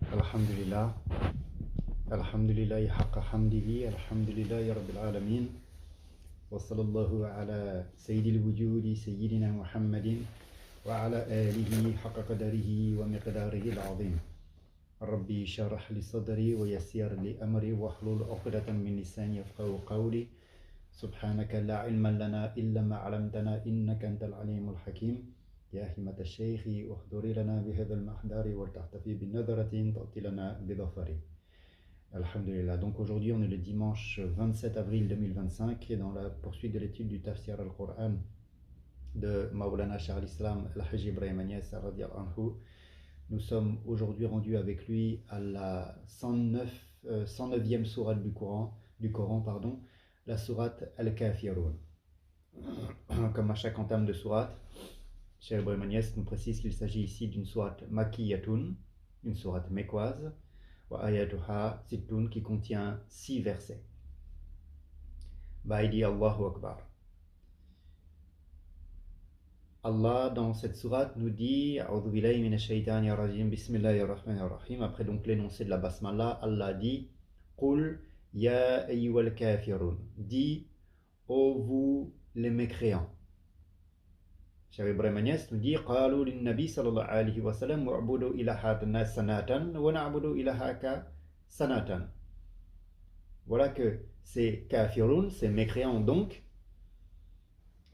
Alhamdulillah, Alhamdulillahi haqqa hamdihi, Alhamdulillahi rabbil alamin, wa sallallahu ala sayyidil wujudi, sayyidina Muhammadin, wa ala alihi haqqa qadarihi wa miqdarihi al-azim. Rabbi sharah li sadri wa yassir li amri wa hlul uqdatan min lisani yafqahu qawli. Subhanaka la ilma lana illa ma 'allamtana innaka antal alimul hakim. يا همة الشيخ احضري لنا بهذا المحضر ولتحتفي بنظرة تأتي لنا بظفر. Alhamdulillah. Donc aujourd'hui on est le dimanche 27 avril 2025 et dans la poursuite de l'étude du Tafsir al-Qur'an de Maulana Cheikh al-Islam al-Hajj Ibrahim Agnès radiyallahu anhu. Nous sommes aujourd'hui rendus avec lui à la 109e sourate du Coran, la sourate Al-Kafirun. Comme à chaque entame de sourate, Cheikh Ibrahim Agnès nous précise qu'il s'agit ici d'une sourate Makiyatun, une sourate mécoise, wa ayatuha sittun, qui contient 6 versets. Baïdi Allahu Akbar. Allah dans cette sourate nous dit A'udhu billahi minash shaytanir rajim, bismillahir rahmanir rahim. Après donc l'énoncé de la basmala, Allah dit Qul ya ayyuhal kafirun, dit ô vous les mécréants. Cheikh Ibrahim Agnès nous dit Qalu lin nabi sallallahu alayhi wa sallam wa'budu ilahatana sanatan wa na'budu ilahaka sanatan. Voilà que ces kafirun, ces mécréants donc,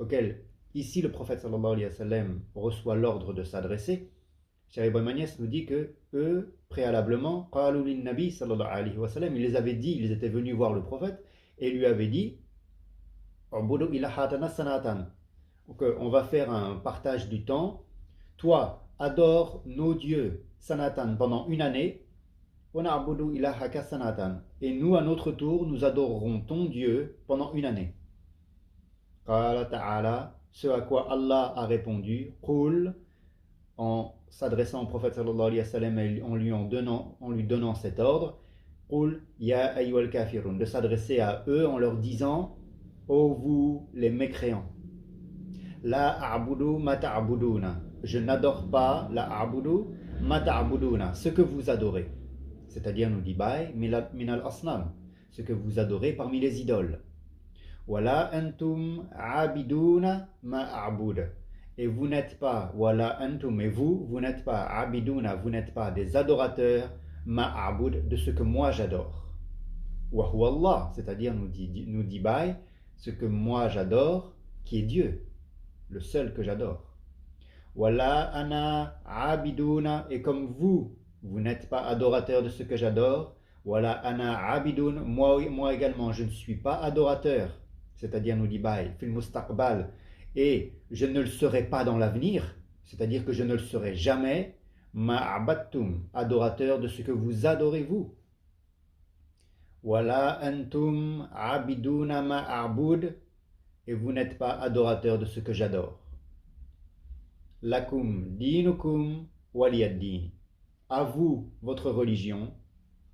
auxquels ici le prophète sallallahu alayhi wa sallam reçoit l'ordre de s'adresser, Cheikh Ibrahim Agnès nous dit que eux, préalablement, Qalu lin nabi sallallahu alayhi wa sallam, ils les avaient dit, ils étaient venus voir le prophète et lui avaient dit Wa'budu ilahatana sanatan. Donc, on va faire un partage du temps. Toi, adore nos dieux sanatan pendant une année. Wana'budu ilahaka sanatan. Et nous, à notre tour, nous adorerons ton Dieu pendant une année. Qala ta'ala, ce à quoi Allah a répondu, Qul, en s'adressant au prophète sallallahu alayhi wa sallam et en lui donnant cet ordre, Qul ya ayyuhal kafirun, de s'adresser à eux en leur disant, ô vous les mécréants. La a'budu ma ta'buduna. Je n'adore pas la a'budu ma ta'buduna, ce que vous adorez. C'est-à-dire, nous dit Baï, minal asnam, ce que vous adorez parmi les idoles. Wala antum abiduna ma a'bud. Et vous n'êtes pas, wala antum, et vous n'êtes pas abiduna, vous n'êtes pas des adorateurs ma a'bud, de ce que moi j'adore. Wa huwa Allah, c'est-à-dire, nous dit Baï, ce que moi j'adore, qui est Dieu, le seul que j'adore. Wala ana abiduna, et comme vous n'êtes pas adorateur de ce que j'adore, wala ana abidun, moi également je ne suis pas adorateur, c'est-à-dire nous dit Baï, fil mustaqbal, et je ne le serai pas dans l'avenir, c'est-à-dire que je ne le serai jamais, ma'abattum, adorateur de ce que vous adorez vous. Wala antum abiduna ma'abud, et vous n'êtes pas adorateur de ce que j'adore. Lakum dinukum waliyad-din. À vous votre religion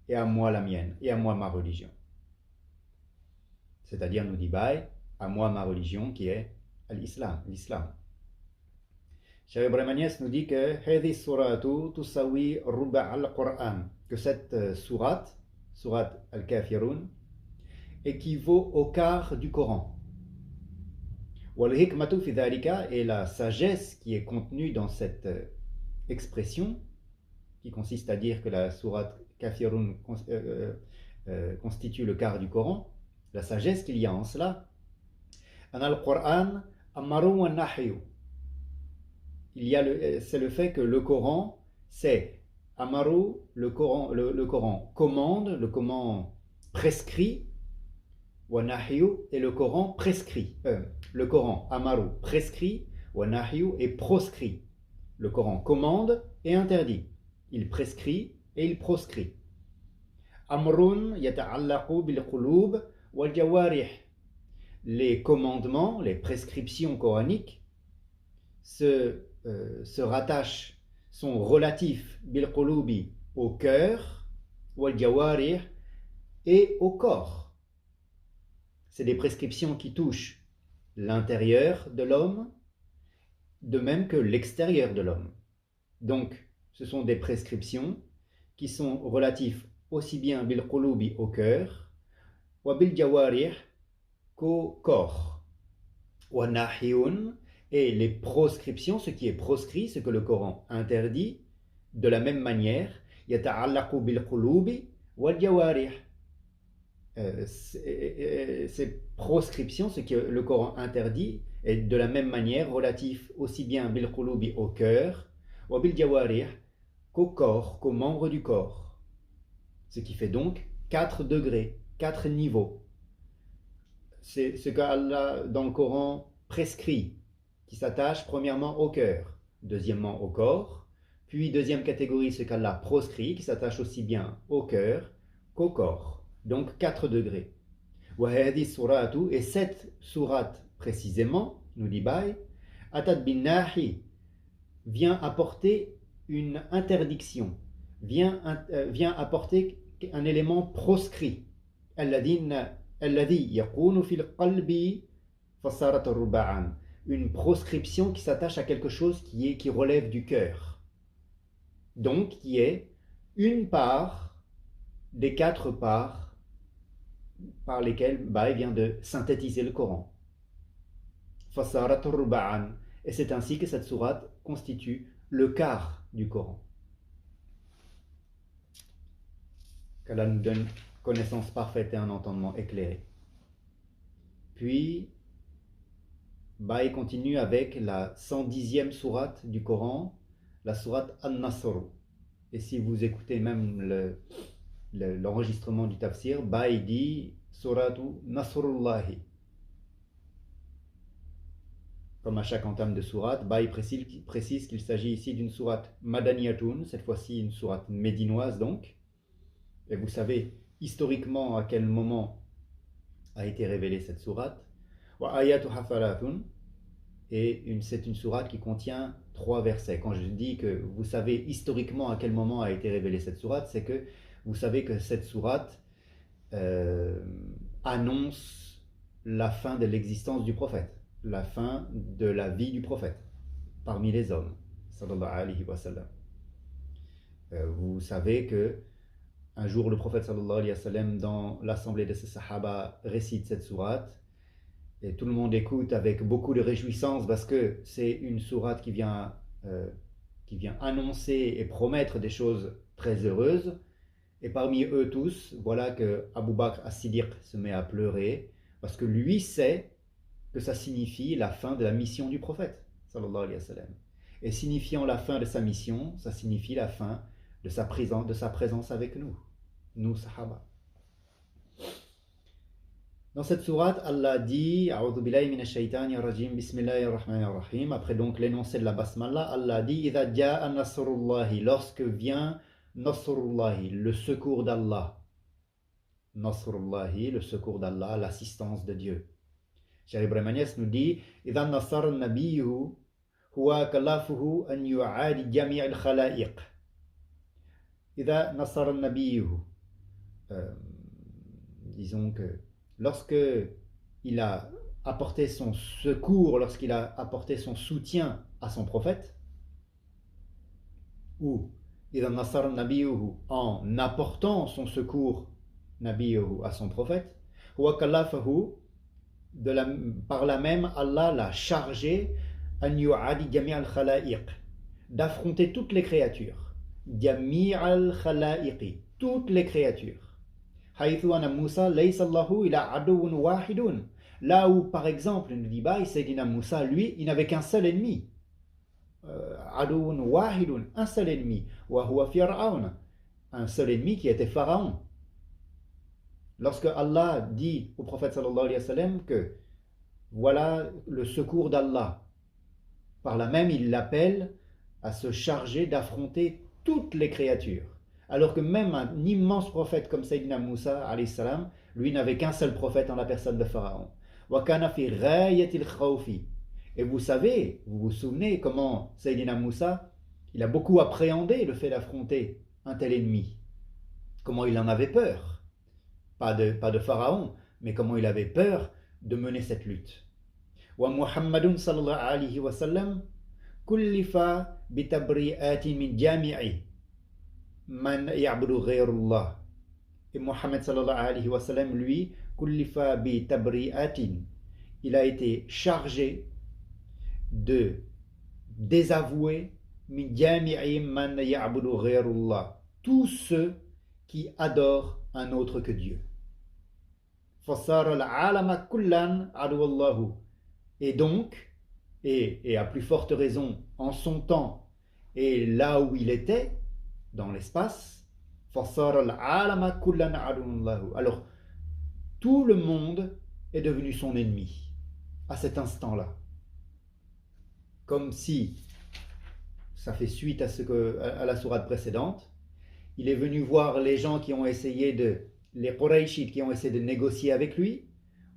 et à moi la mienne, et à moi ma religion. C'est-à-dire, nous dit Baï, à moi ma religion qui est l'islam. Cheikh Ibrahim Agnès nous dit que Hadhi suratu tusawi ruba' al-Qur'an, que cette sourate al-Kafirun, équivaut au quart du Coran. Wal-hikmatu fi dhalika, et la sagesse qui est contenue dans cette expression, qui consiste à dire que la sourate Kafirun constitue le quart du Coran, la sagesse qu'il y a en cela, an al-Qur'an amaru wa nahyu. C'est le fait que le Coran, c'est amaru, le Coran commande, le Coran prescrit, wa nahyu, et le Coran prescrit. Le Coran amaru prescrit, wa nahyu est proscrit. Le Coran commande et interdit. Il prescrit et il proscrit. Amrun yata'allaqu bil qulub wal jawarih. Les commandements, les prescriptions coraniques se rattachent, sont relatifs bil qulubi, au cœur, wal jawarih, et au corps. C'est des prescriptions qui touchent l'intérieur de l'homme, de même que l'extérieur de l'homme. Donc, ce sont des prescriptions qui sont relatifs aussi bien bil qulubi au cœur, wa bil jawarih qu'au corps. Wa nahiyun, et les proscriptions, ce qui est proscrit, ce que le Coran interdit, de la même manière, yata'allaqu bil qulubi wal jawarih. Ces proscriptions, ce que le Coran interdit, est de la même manière relatif aussi bien bil qulubi au cœur, wa bil jawarih qu'au corps, qu'aux membres du corps. Ce qui fait donc 4 degrés, 4 niveaux. C'est ce qu'Allah dans le Coran prescrit, qui s'attache premièrement au cœur, deuxièmement au corps, puis deuxième catégorie, ce qu'Allah proscrit, qui s'attache aussi bien au cœur qu'au corps. Donc 4 degrés. Et cette sourate précisément, nous dit Baï, Atad bin Nahi, vient apporter une interdiction, vient apporter un élément proscrit. Une proscription qui s'attache à quelque chose qui relève du cœur. Donc, qui est une part des 4 parts par lesquelles Baï vient de synthétiser le Coran. Et c'est ainsi que cette sourate constitue le quart du Coran. Qu'Allah nous donne connaissance parfaite et un entendement éclairé. Puis, Baï continue avec la 110e sourate du Coran, la sourate An-Nasr. Et si vous écoutez même l'enregistrement du tafsir, Baï dit Suratu Nasrullahi. Comme à chaque entame de sourate, Baï précise qu'il s'agit ici d'une sourate Madaniyatun, cette fois-ci une sourate médinoise donc. Et vous savez historiquement à quel moment a été révélée cette sourate. Wa ayatu hafaratun, et c'est une sourate qui contient 3 versets. Quand je dis que vous savez historiquement à quel moment a été révélée cette sourate, c'est que vous savez que cette sourate annonce la fin de l'existence du prophète, la fin de la vie du prophète parmi les hommes, sallallahu alayhi wa sallam. Vous savez que un jour le prophète sallallahu alayhi wa sallam dans l'assemblée de ses sahaba récite cette sourate et tout le monde écoute avec beaucoup de réjouissance parce que c'est une sourate qui vient annoncer et promettre des choses très heureuses. Et parmi eux tous, voilà que Abu Bakr as-Siddiq se met à pleurer parce que lui sait que ça signifie la fin de la mission du prophète, sallallahu alayhi wa sallam. Et signifiant la fin de sa mission, ça signifie la fin de sa présence avec nous sahaba. Dans cette sourate, Allah dit A'udhu billahi minash shaitanir rajim, bismillahir rahmanir rahim. Après donc l'énoncé de la basmala, Allah dit Idha ja'a nasrullahi, lorsque vient Nasrullahi, le secours d'Allah. Nasrullahi, le secours d'Allah, l'assistance de Dieu. Cheikh Ibrahim Agnès nous dit Idha nasar nabiyuhu huwa kalafuhu an yu'adi jami' al-khalaiq. Idha nasar nabiyuhu. Disons que lorsque il a apporté son secours, lorsqu'il a apporté son soutien à son prophète, ou en apportant son secours à son prophète, par là même Allah l'a chargé d'affronter toutes les créatures, toutes les créatures. Là où par exemple nous dit Sayyidina Moussa, lui il n'avait qu'un seul ennemi, un seul ennemi, un seul ennemi qui était Pharaon. Lorsque Allah dit au prophète sallallahu alayhi wa sallam que voilà le secours d'Allah, par là même il l'appelle à se charger d'affronter toutes les créatures, alors que même un immense prophète comme Sayyidina Moussa alayhi salam, lui n'avait qu'un seul prophète en la personne de Pharaon. Wa kana fi ghayatil khawfi. Et vous savez, vous vous souvenez comment Sayyidina Moussa, il a beaucoup appréhendé le fait d'affronter un tel ennemi. Comment il en avait peur. Pas de Pharaon, mais comment il avait peur de mener cette lutte. Wa Muhammadun sallallahu alayhi wa sallam kullifa bitabri'ati min jami'i. man ya'budu ghayrullah. Et Mohammed sallallahu alayhi wa sallam, lui, kullifa bi tabri'atin, il a été chargé de désavouer min jami'i man ya'budu ghayrullah, tous ceux qui adorent un autre que Dieu. Fassar al-alama kullan aduwallahu. Et donc, et à plus forte raison, en son temps et là où il était, dans l'espace, fassar al-alama kullan aduwallahu. Alors, tout le monde est devenu son ennemi à cet instant-là. Comme si, ça fait suite à la sourate précédente, il est venu voir les gens qui ont essayé les Qurayshites qui ont essayé de négocier avec lui.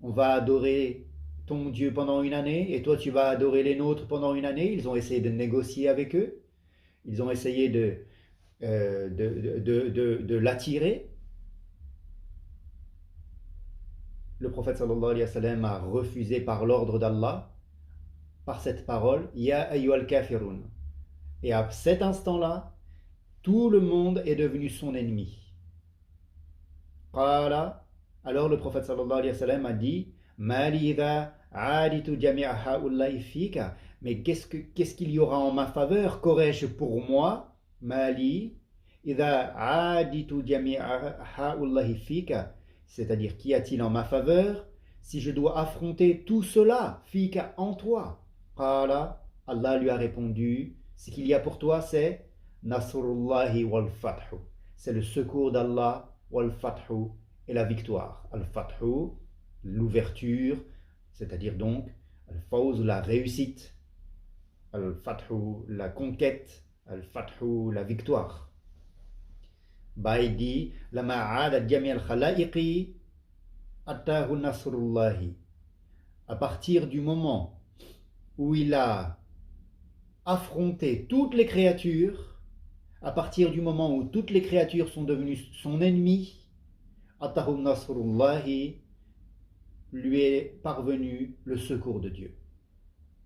On va adorer ton Dieu pendant une année et toi tu vas adorer les nôtres pendant une année. Ils ont essayé de négocier avec eux. Ils ont essayé de l'attirer. Le prophète sallallahu alayhi wa sallam a refusé par l'ordre d'Allah, par cette parole, Ya ayyuhal kafirun. Et à cet instant-là, tout le monde est devenu son ennemi. Qala, alors le prophète sallallahu alayhi wa sallam a dit, Mali idha aditu jami'a ha'ullahi fika. Mais qu'est-ce qu'il y aura en ma faveur? Qu'aurais-je pour moi? Mali idha aditu jami'a ha'ullahi fika. C'est-à-dire, qu'y a-t-il en ma faveur si je dois affronter tout cela, fika, en toi? Qala, Allah lui a répondu, ce qu'il y a pour toi, c'est Nasrullahi wal fathu. C'est le secours d'Allah, wal fathu, et la victoire. Al fathu, l'ouverture, c'est-à-dire donc al fawz, la réussite, al fathu, la conquête, al fathu, la victoire. Il dit lama aada jami al khalaiqi atahu nasrullahi. À partir du moment où il a affronté toutes les créatures, à partir du moment où toutes les créatures sont devenues son ennemi, atahu nasrullahi, lui est parvenu le secours de Dieu,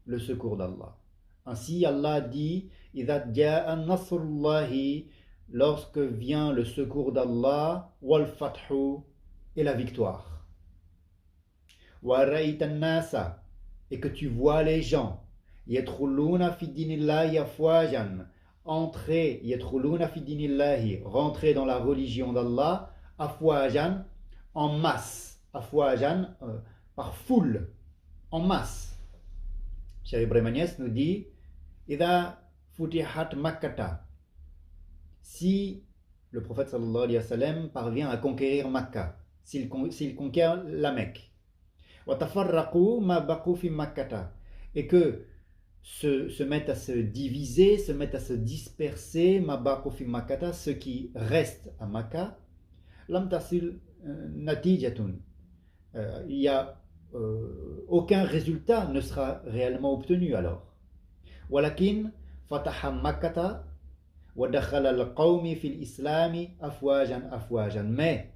le secours d'Allah. Ainsi Allah dit idha ja'a nasrullahi, lorsque vient le secours d'Allah, wal fathu, et la victoire. Wa ra'aytan nasa, et que tu vois les gens, yadkhuluna fi dinillahi afwajan, entrer, yadkhuluna fi dinillahi, rentrer dans la religion d'Allah, afwajan, en masse, afwajan, par foule, en masse. Cheikh Ibrahim Agnès nous dit idha futihat makkata, si le prophète sallallahu alayhi wa sallam parvient à conquérir Makkah, s'il conquiert la Mecque, et que se mettent à se diviser, se mettent à se disperser, ceux qui restent à Makkah, lam tasil natijatun, il y a aucun résultat ne sera réellement obtenu alors. Walakin fataha makkata wa dakhala al-qawmi fil islami afwajan afwajan. Mais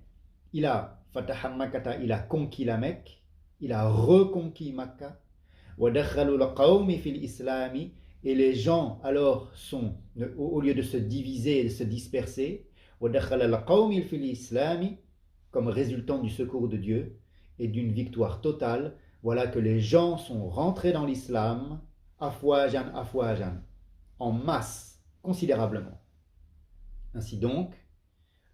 il a fataha makkata, il a conquis la Mecque, il a reconquis Makkah. Wa dakhalu al-qawmi fil islami, et les gens alors sont, au lieu de se diviser et de se disperser, wa dakhala al-qawmi fil islami, comme résultant du secours de Dieu et d'une victoire totale, voilà que les gens sont rentrés dans l'islam, afwajan afwajan, en masse, considérablement. Ainsi donc,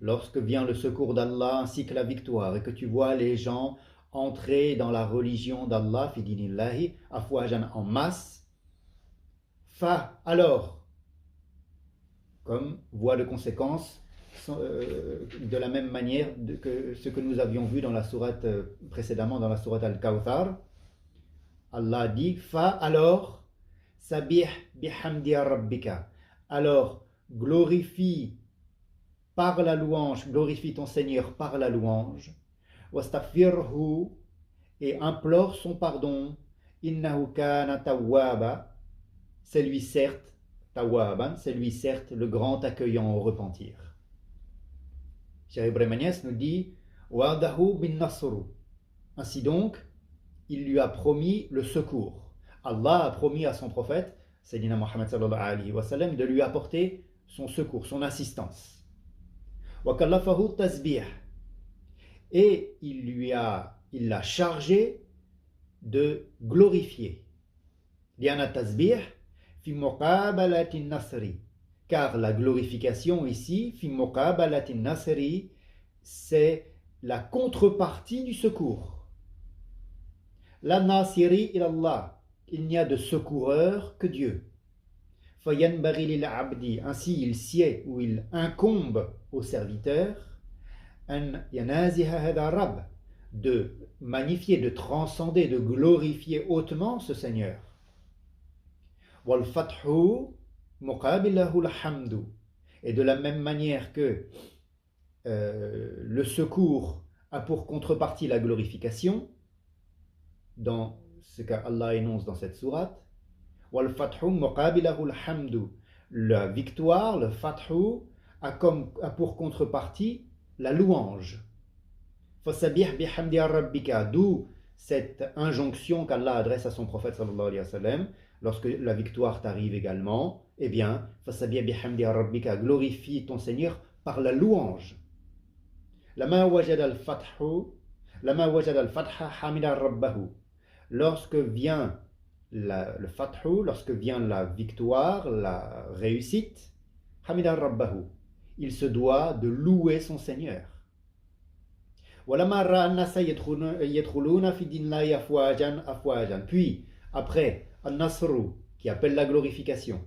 lorsque vient le secours d'Allah ainsi que la victoire, et que tu vois les gens entrer dans la religion d'Allah, fi dinillahi, afwajan, en masse, alors, comme voie de conséquence, de la même manière que ce que nous avions vu dans la sourate précédemment, dans la sourate Al-Kawthar, Allah dit alors, sabih bihamdi rabbika, alors glorifie par la louange, glorifie ton Seigneur par la louange, wastaghfirhu, et implore son pardon, innahu kana tawwaba, c'est lui certes, tawwaban, c'est lui certes le grand accueillant au repentir. Cheikh Ibrahim Agnès nous dit wa'adahu bin nasru. Ainsi donc, il lui a promis le secours. Allah a promis à son prophète, Sayyidina Muhammad sallallahu alayhi wa sallam, de lui apporter son secours, son assistance. وَكَلَّفَهُ التَّسْبِيحَ. Et il l'a chargé de glorifier. لأن التسبيح في مقابلة النصر. Car la glorification ici, في مقابلة النصر, c'est la contrepartie du secours. La nasiri ilallah, il n'y a de secoureur que Dieu. فَيَنْبَغِي لِلْعَبْدِ, ainsi il sied ou il incombe au serviteur, أَنْ يَنَازِهَ هَذَا الرَّبَّ, de magnifier, de transcender, de glorifier hautement ce Seigneur. وَالْفَتْحُ مُقَابِلَهُ الْحَمْدُ, et de la même manière que le secours a pour contrepartie la glorification, dans ce qu'Allah énonce dans cette sourate, وَالْفَتْحُ مُقَابِلَهُ الْحَمْدُ, la victoire, le fathu, a pour contrepartie la louange. فَسَبِّحْ بِحَمْدِ رَبِّكَ, d'où cette injonction qu'Allah adresse à son prophète sallallahu alayhi wa sallam, lorsque la victoire t'arrive également, eh bien, فَسَبِّحْ بِحَمْدِ رَبِّكَ, glorifie ton Seigneur par la louange. لَمَا وَجَدَ الْفَتْحَ حَمِدَ رَبَّهُ, lorsque vient le fathu, lorsque vient la victoire, la réussite, حَمِدَ رَبَّهُ, il se doit de louer son Seigneur. وَلَمَا رَأَى النَّاسَ يَدْخُلُونَ فِي دِينِ اللَّهِ أَفْوَاجًا, puis après Al-Nasru qui appelle la glorification,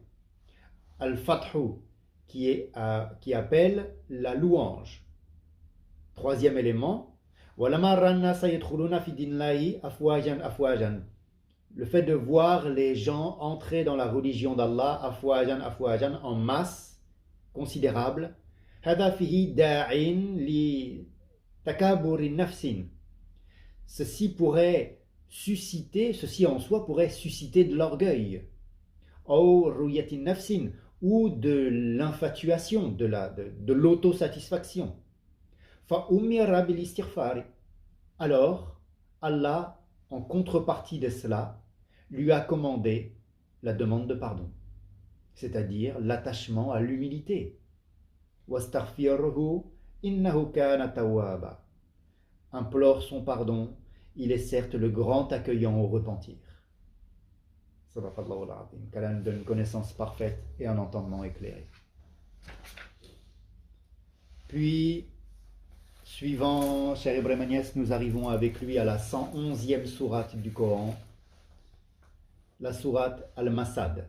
Al-Fathu qui appelle la louange. Troisième élément, وَلَمَا رَأَى النَّاسَ يَدْخُلُونَ فِي دِينِ اللَّهِ أَفْوَاجًا, le fait de voir les gens entrer dans la religion d'Allah afwajan, en masse considérable, هذا فيه داع لتكابر نفس, ceci en soi pourrait susciter de l'orgueil, أو رؤية نفس, ou de l'infatuation, de l'autosatisfaction. فأمر بالاستغفار, alors Allah, en contrepartie de cela, lui a commandé la demande de pardon, c'est-à-dire l'attachement à l'humilité. وَاسْتَغْفِرْهُ إِنَّهُ كَانَ تَوَّابًا, implore son pardon, il est certes le grand accueillant au repentir. Sadaqallahu al-azim, qu'Allah nous donne une connaissance parfaite et un entendement éclairé. Puis, suivant cher Ibrahim Agnès, nous arrivons avec lui à la 111e sourate du Coran, la sourate Al-Masad.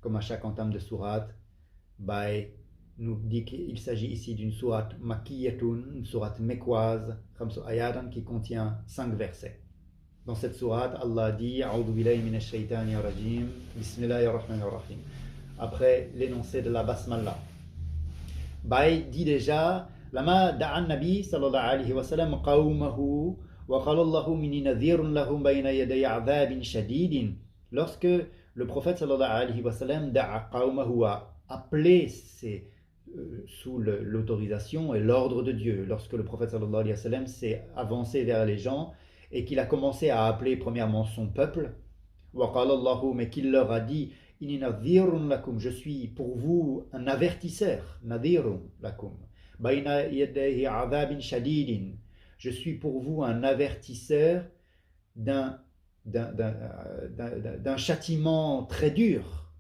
Comme à chaque entame de sourate, nous dit qu'il s'agit ici d'une sourate Makkiyatun, une sourate mécoise, qui contient 5 versets. Dans cette sourate, Allah dit A'udhu billahi minash shaitani rajim, Bismillahir rahmanir rahim. Après l'énoncé de la basmala, dit déjà Lama da'a nabi sallallahu alayhi wa sallam qawmahu wa qala Allahu minni nadhirun lahum bayna yaday adhabin shadidin. Lorsque le prophète sallallahu alayhi wa sallam da'a qawmahu, a appelé sous l'autorisation et l'ordre de Dieu, lorsque le prophète sallallahu alayhi wa sallam s'est avancé vers les gens et qu'il a commencé à appeler premièrement son peuple, wa qala Allahu, mais qu'il leur a dit inni nadhirun lakum, je suis pour vous un avertisseur, nadhirun lakum, bayna yadayhi adhabin shadidin, je suis pour vous un avertisseur d'un châtiment très dur,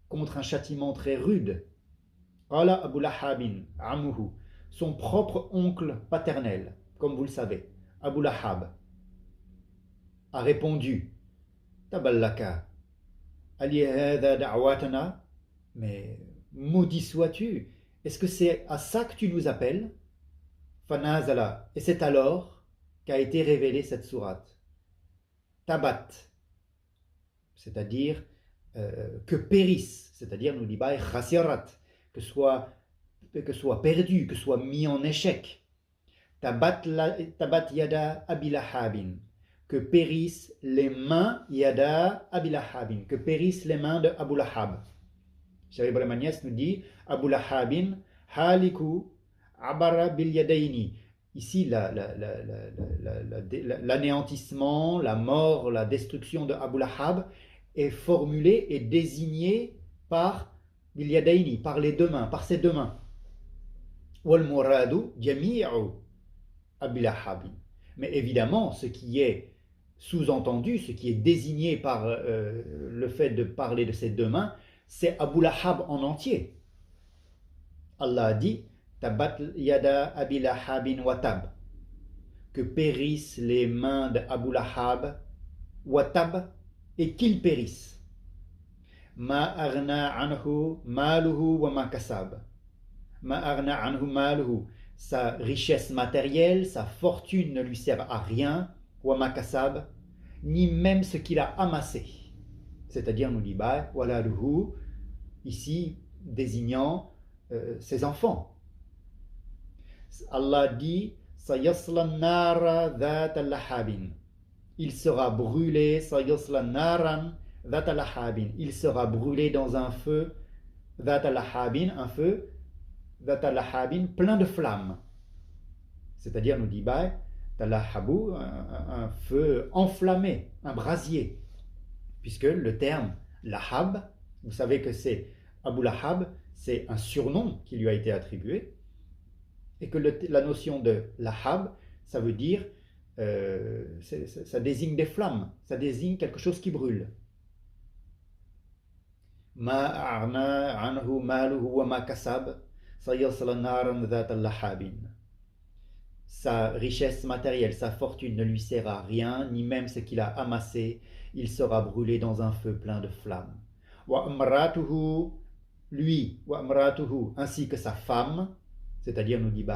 contre un châtiment très rude. Qala Abu Lahabin amuhu, son propre oncle paternel, comme vous le savez, Abu Lahab, a répondu Taballaka, Ali hadha da'watana, mais maudit sois-tu, est-ce que c'est à ça que tu nous appelles? Fanazala, et c'est alors qu'a été révélée cette sourate. Tabat, c'est-à-dire que périsse, c'est-à-dire nous dit khasirat, que soit perdu, que soit mis en échec. Tabat yada abilahabin, que périssent les mains yada abilahabin, que périssent les mains de Abu Lahab. Cheikh Ibrahim Agnès nous dit Abu Lahabin haliku abara bil yadaini. Ici, l'anéantissement, la mort, la destruction de Abu Lahab est formulée et désignée par bil yadaini, par les deux mains, par ses deux mains. وَالْمُرَادُ جَمِيعُ أَبِي لَهَبٍ. Mais évidemment, ce qui est sous-entendu, ce qui est désigné par le fait de parler de ces deux mains, c'est Abu Lahab en entier. Allah a dit Tabat yada Abi Lahabin wa tab, que périssent les mains d'Abu Lahab wa tab, et qu'ils périssent. Ma aghna anhu maluhu wa ma kasab. Ma aghna anhu maluhu, sa richesse matérielle, sa fortune ne lui sert à rien, wa ma kasab, ni même ce qu'il a amassé. C'est-à-dire, nous dit walaluhu, ici désignant ses enfants. Allah dit sayasla nara dhata lahabin, il sera brûlé, sayasla naran dhata lahabin, il sera brûlé dans un feu, dhata lahabin, un feu, dhata lahabin, plein de flammes. C'est-à-dire, nous dit talahabu, un feu enflammé, un brasier, puisque le terme lahab, vous savez que c'est Abu Lahab, c'est un surnom qui lui a été attribué, et que la notion de lahab, ça veut dire, ça désigne des flammes, ça désigne quelque chose qui brûle. Ma a'na anhu maluhu wa ma kasab sayasla naran dhata lahabin. Sa richesse matérielle, sa fortune ne lui sert à rien, ni même ce qu'il a amassé, il sera brûlé dans un feu plein de flammes. Wa amratuhu, lui, wa amratuhu, ainsi que sa femme, c'est-à-dire nous dit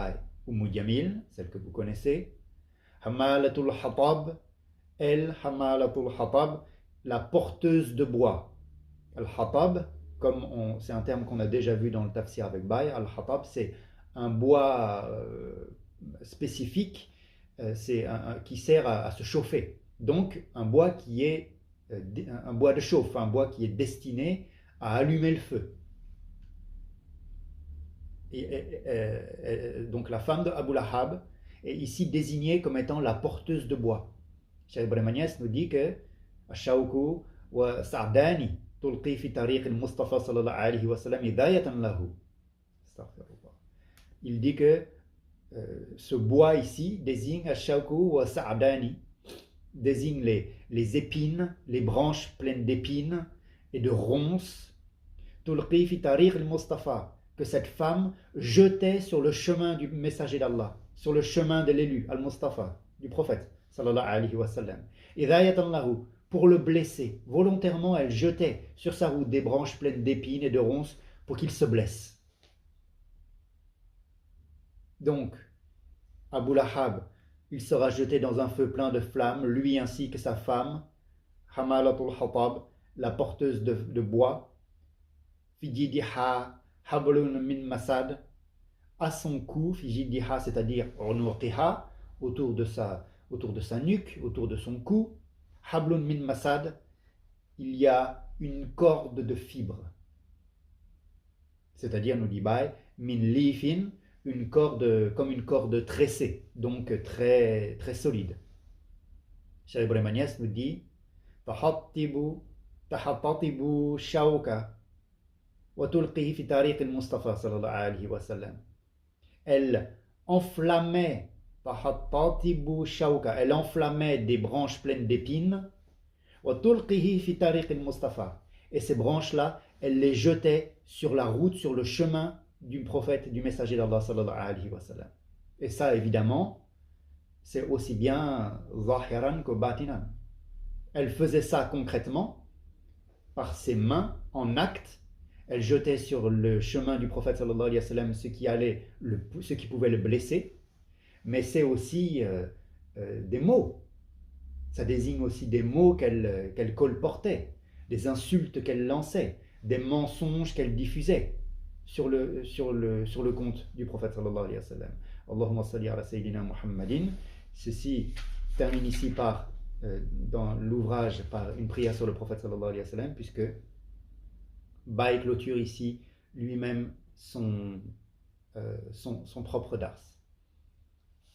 Umm Jamil, celle que vous connaissez, hamalatul hatab, elle, hamalatul hatab, la porteuse de bois. Al-hatab, c'est un terme qu'on a déjà vu dans le tafsir avec Baye, al-hatab, c'est un bois spécifique, qui sert à se chauffer. Donc un bois qui est un bois de chauffe, un bois qui est destiné à allumer le feu. Donc la femme de Abu Lahab est ici désignée comme étant la porteuse de bois. Cheikh Ibrahim Agnès nous dit que Ashauku wa Sa'dani tulqi fi tariq al-Mustafa sallallahu alayhi wa sallam hidayatan lahu. Il dit que ce bois ici désigne Ashauku wa Sa'dani, désigne les épines, les branches pleines d'épines et de ronces. Tulqi fi tariq al-Mustafa, que cette femme jetait sur le chemin du messager d'Allah, sur le chemin de l'élu, al-Mustafa, du prophète, sallallahu alayhi wa sallam. Hidayatan lahu, pour le blesser. Volontairement, elle jetait sur sa route des branches pleines d'épines et de ronces pour qu'il se blesse. Donc, Abu Lahab, il sera jeté dans un feu plein de flammes, lui ainsi que sa femme, Hamalatul Hatab, la porteuse de bois, Fijidiha Hablun min Masad, à son cou, Fijidiha, c'est-à-dire Unuqiha, autour de sa nuque, autour de son cou, Hablun min Masad, il y a une corde de fibres. C'est-à-dire, nous dit min lifin, une corde, comme une corde tressée, donc très, très solide. Cheikh Ibrahim Agnès nous dit tahattatibu shawka wa tulqihi fi tariq al-Mustafa sallallahu alayhi wa sallam. Elle enflammait tahattatibu shawka, elle enflammait des branches pleines d'épines, wa tulqihi fi tariq al-Mustafa, et ces branches-là, elle les jetait sur la route, sur le chemin du prophète, du messager d'Allah sallallahu alayhi wa sallam. Et ça, évidemment, c'est aussi bien zahiran que batinan. Elle faisait ça concrètement, par ses mains, en acte. Elle jetait sur le chemin du prophète sallallahu alayhi wa sallam ce qui pouvait le blesser. Mais c'est aussi des mots. Ça désigne aussi des mots qu'elle colportait, des insultes qu'elle lançait, des mensonges qu'elle diffusait sur le compte du prophète sallallahu alayhi wa sallam. Allahumma salli ala sayyidina Muhammadin. Ceci termine ici dans l'ouvrage par une prière sur le prophète sallallahu alayhi wa sallam, puisque Baye clôture ici lui-même son propre dars.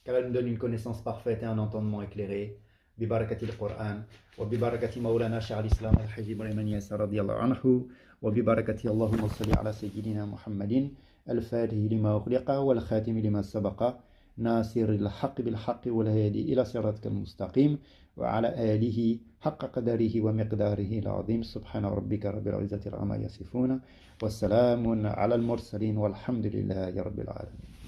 Qu'Allah nous donne une connaissance parfaite et un entendement éclairé. ببركة القرآن وببركة مولانا شيخ الإسلام الحاج إبراهيم نياس رضي الله عنه وببركة اللهم صل على سيدنا محمد الفاتح لما أغلق والخاتم لما سبق ناصر الحق بالحق والهادي إلى صراطك المستقيم وعلى آله حق قدره ومقداره العظيم. سبحان ربك رب العزة عما يصفون والسلام على المرسلين والحمد لله رب العالمين.